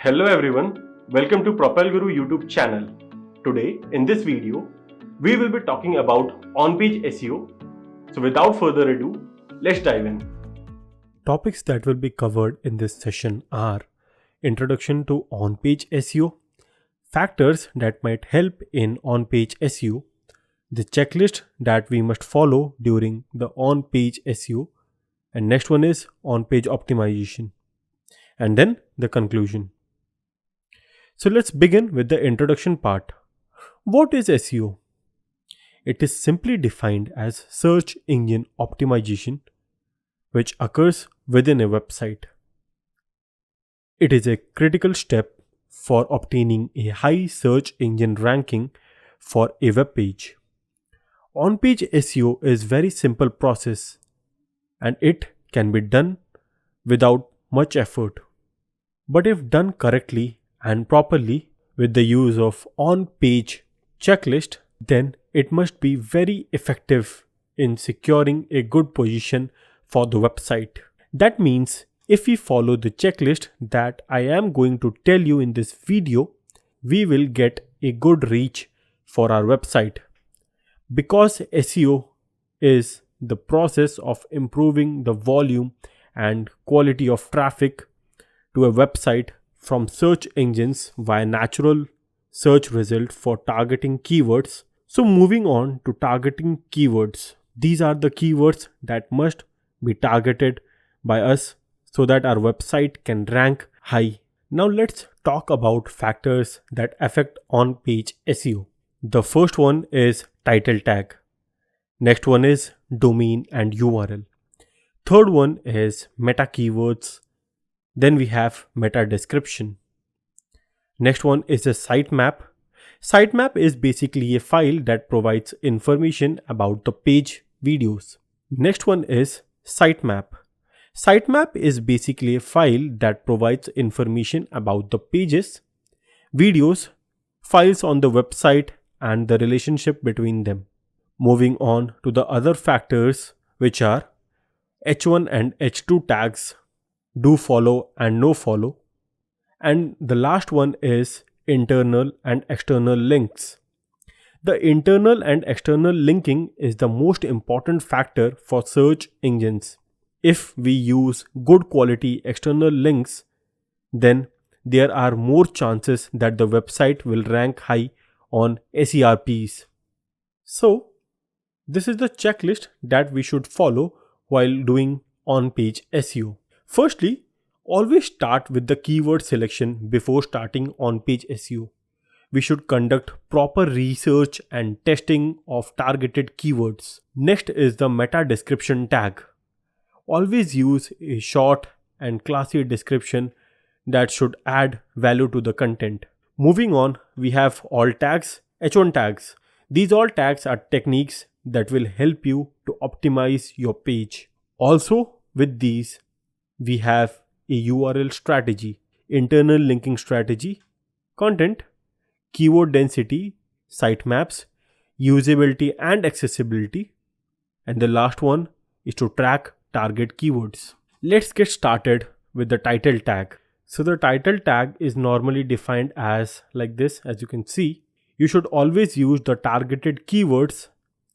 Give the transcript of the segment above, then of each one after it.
Hello everyone, welcome to Propel Guru YouTube channel. Today in this video, we will be talking about on-page SEO. So without further ado, let's dive in. Topics that will be covered in this session are introduction to on-page SEO, factors that might help in on-page SEO, the checklist that we must follow during the on-page SEO, and next one is on-page optimization, and then the conclusion. So let's begin with the introduction part. What is SEO? It is simply defined as search engine optimization, which occurs within a website. It is a critical step for obtaining a high search engine ranking for a web page. On-page SEO is very simple process and it can be done without much effort. But if done correctly and properly with the use of on-page checklist, then it must be very effective in securing a good position for the website. That means if we follow the checklist that I am going to tell you in this video, we will get a good reach for our website. Because SEO is the process of improving the volume and quality of traffic to a website from search engines via natural search result for targeting keywords. So moving on to targeting keywords. These are the keywords that must be targeted by us so that our website can rank high. Now let's talk about factors that affect on-page SEO. The first one is title tag. Next one is domain and URL. Third one is meta keywords. Then we have meta description. Next one is a sitemap. Sitemap is basically a file that provides information about the page videos. Next one is sitemap. Sitemap is basically a file that provides information about the pages, videos, files on the website and the relationship between them. Moving on to the other factors, which are H1 and H2 tags, do follow and no follow, and the last one is internal and external links. The internal and external linking is the most important factor for search engines. If we use good quality external links, then there are more chances that the website will rank high on SERPs. So this is the checklist that we should follow while doing on-page SEO. Firstly, always start with the keyword selection before starting on-page SEO. We should conduct proper research and testing of targeted keywords. Next is the meta description tag. Always use a short and classy description that should add value to the content. Moving on, we have alt tags, H1 tags. These alt tags are techniques that will help you to optimize your page. Also, with these, we have a URL strategy, internal linking strategy, content, keyword density, sitemaps, usability and accessibility, and the last one is to track target keywords. Let's get started with the title tag. So the title tag is normally defined as like this. As you can see, you should always use the targeted keywords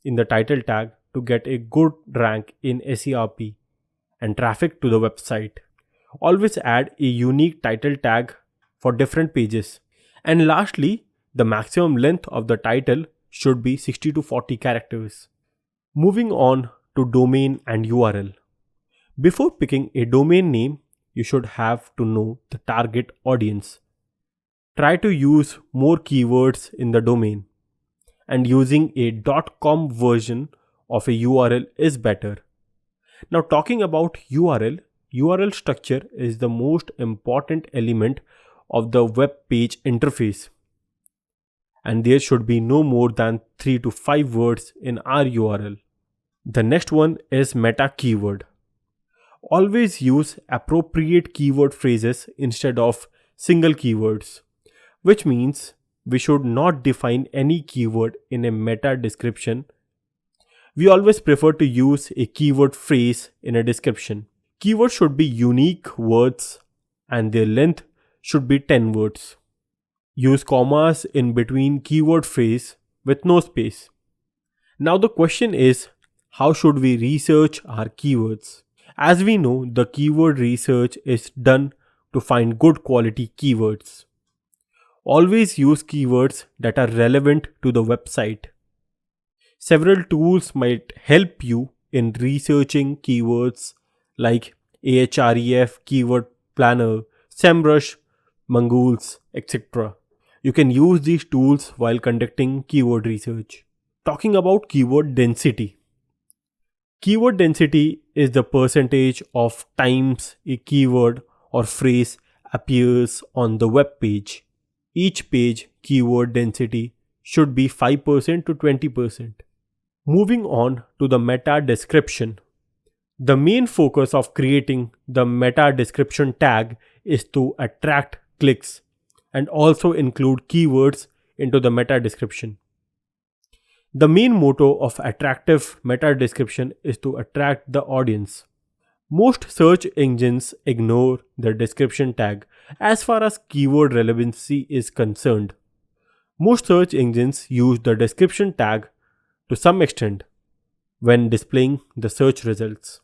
in the title tag to get a good rank in SERP and traffic to the website. Always add a unique title tag for different pages. And lastly, the maximum length of the title should be 60 to 40 characters. Moving on to domain and URL. Before picking a domain name, you should have to know the target audience. Try to use more keywords in the domain, and using a .com version of a URL is better. Now talking about URL structure is the most important element of the web page interface. And there should be no more than 3 to 5 words in our URL. The next one is meta keyword. Always use appropriate keyword phrases instead of single keywords, which means we should not define any keyword in a meta description. We always prefer to use a keyword phrase in a description. Keywords should be unique words and their length should be 10 words. Use commas in between keyword phrase with no space. Now the question is, how should we research our keywords? As we know, the keyword research is done to find good quality keywords. Always use keywords that are relevant to the website. Several tools might help you in researching keywords like Ahref, Keyword Planner, SEMrush, Mongoose, etc. You can use these tools while conducting keyword research. Talking about keyword density. Keyword density is the percentage of times a keyword or phrase appears on the web page. Each page keyword density should be 5% to 20%. Moving on to the meta description. The main focus of creating the meta description tag is to attract clicks and also include keywords into the meta description. The main motto of attractive meta description is to attract the audience. Most search engines ignore the description tag as far as keyword relevancy is concerned. Most search engines use the description tag to some extent when displaying the search results.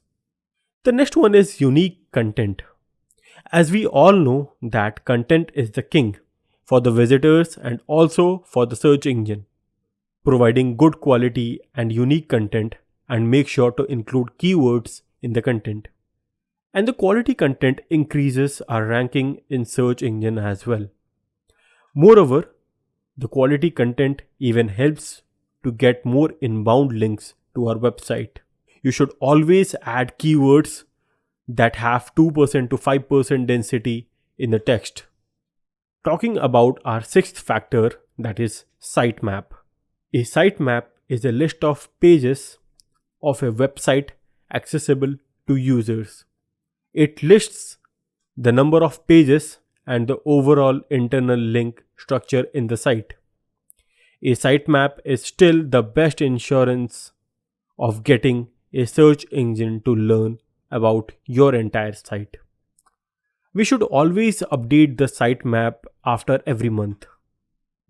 The next one is unique content. As we all know that content is the king for the visitors and also for the search engine. Providing good quality and unique content, and make sure to include keywords in the content. And the quality content increases our ranking in search engine as well. Moreover, the quality content even helps to get more inbound links to our website. You should always add keywords that have 2% to 5% density in the text. Talking about our sixth factor, that is sitemap. A sitemap is a list of pages of a website accessible to users. It lists the number of pages and the overall internal link structure in the site. A sitemap is still the best insurance of getting a search engine to learn about your entire site. We should always update the sitemap after every month.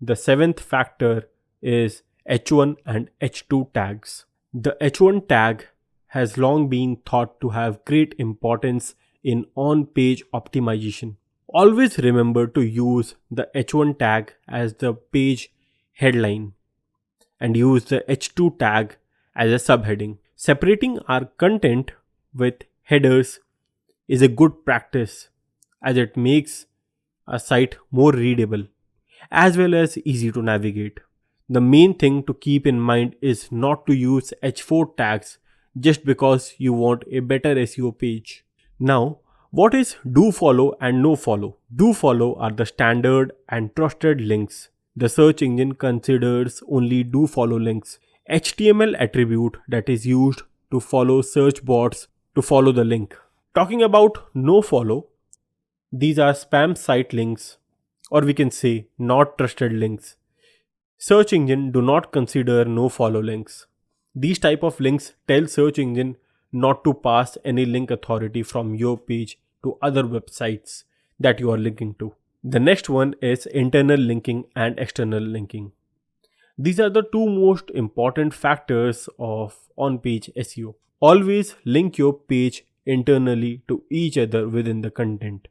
The seventh factor is H1 and H2 tags. The H1 tag has long been thought to have great importance in on-page optimization. Always remember to use the H1 tag as the page headline and use the H2 tag as a subheading. Separating our content with headers is a good practice as it makes a site more readable as well as easy to navigate. The main thing to keep in mind is not to use H4 tags just because you want a better SEO page. Now, what is do follow and no follow? Do follow are the standard and trusted links. The search engine considers only do follow links. HTML attribute that is used to follow search bots to follow the link. Talking about no follow, these are spam site links, or we can say not trusted links. Search engine do not consider no follow links. These type of links tell search engine not to pass any link authority from your page to other websites that you are linking to. The next one is internal linking and external linking. These are the two most important factors of on-page SEO. Always link your page internally to each other within the content.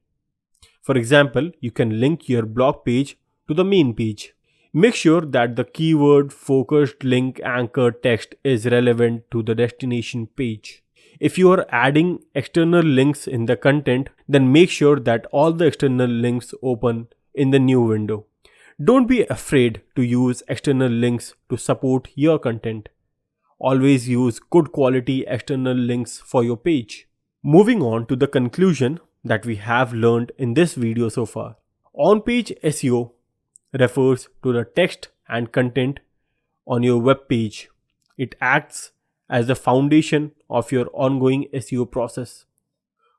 For example, you can link your blog page to the main page. Make sure that the keyword focused link anchor text is relevant to the destination page. If you are adding external links in the content, then make sure that all the external links open in the new window. Don't be afraid to use external links to support your content. Always use good quality external links for your page. Moving on to the conclusion that we have learned in this video so far. On-page SEO refers to the text and content on your web page. It acts as the foundation of your ongoing SEO process.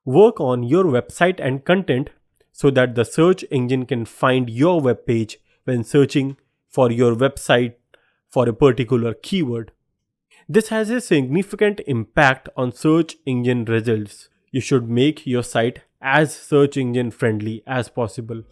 Work on your website and content so that the search engine can find your web page when searching for your website for a particular keyword. This has a significant impact on search engine results. You should make your site as search engine friendly as possible.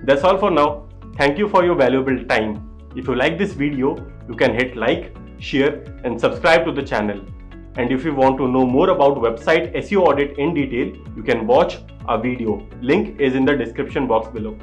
That's all for now. Thank you for your valuable time. If you like this video, you can hit like, share and subscribe to the channel. And if you want to know more about website SEO audit in detail, you can watch a video. Link is in the description box below.